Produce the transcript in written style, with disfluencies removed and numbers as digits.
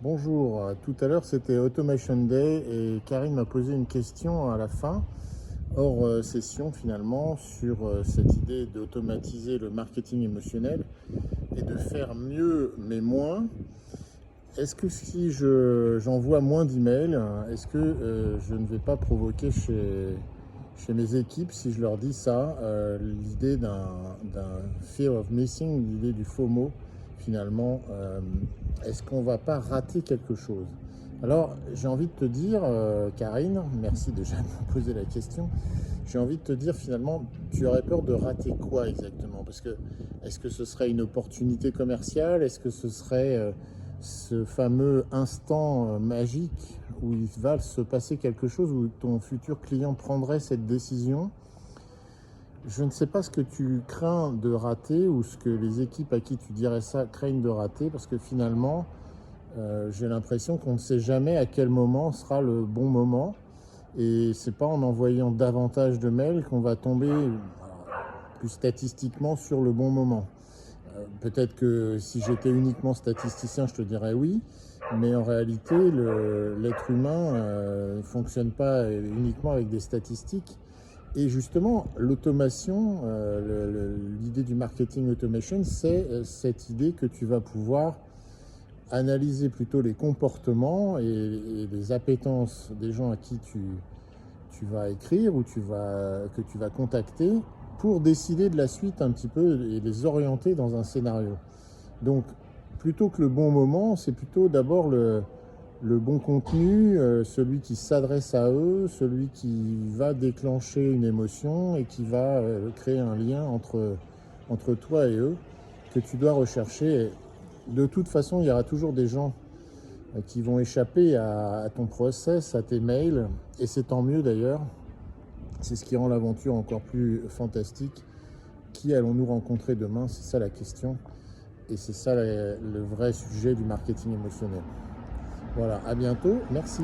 Bonjour, tout à l'heure c'était Automation Day et Karine m'a posé une question à la fin, hors session finalement, sur cette idée d'automatiser le marketing émotionnel et de faire mieux mais moins. Est-ce que si j'envoie moins d'emails, est-ce que je ne vais pas provoquer chez mes équipes, si je leur dis ça, l'idée d'un fear of missing, l'idée du FOMO, finalement, est-ce qu'on va pas rater quelque chose? Alors, j'ai envie de te dire, Karine, merci déjà de me poser la question. J'ai envie de te dire finalement, tu aurais peur de rater quoi exactement? Parce que est-ce que ce serait une opportunité commerciale? Est-ce que ce serait ce fameux instant magique où il va se passer quelque chose, où ton futur client prendrait cette décision? Je ne sais pas ce que tu crains de rater ou ce que les équipes à qui tu dirais ça craignent de rater, parce que finalement, j'ai l'impression qu'on ne sait jamais à quel moment sera le bon moment. Et c'est pas en envoyant davantage de mails qu'on va tomber plus statistiquement sur le bon moment. Peut-être que si j'étais uniquement statisticien, je te dirais oui, mais en réalité, l'être humain ne fonctionne pas uniquement avec des statistiques. Et justement, l'automation, l'idée du marketing automation, c'est cette idée que tu vas pouvoir analyser plutôt les comportements et les appétences des gens à qui tu vas écrire ou que tu vas contacter pour décider de la suite un petit peu et les orienter dans un scénario. Donc, plutôt que le bon moment, c'est plutôt d'abord le bon contenu, celui qui s'adresse à eux, celui qui va déclencher une émotion et qui va créer un lien entre toi et eux que tu dois rechercher. De toute façon, il y aura toujours des gens qui vont échapper à ton process, à tes mails, et c'est tant mieux d'ailleurs. C'est ce qui rend l'aventure encore plus fantastique. Qui allons-nous rencontrer demain? C'est ça la question. Et c'est ça le vrai sujet du marketing émotionnel. Voilà, à bientôt, merci.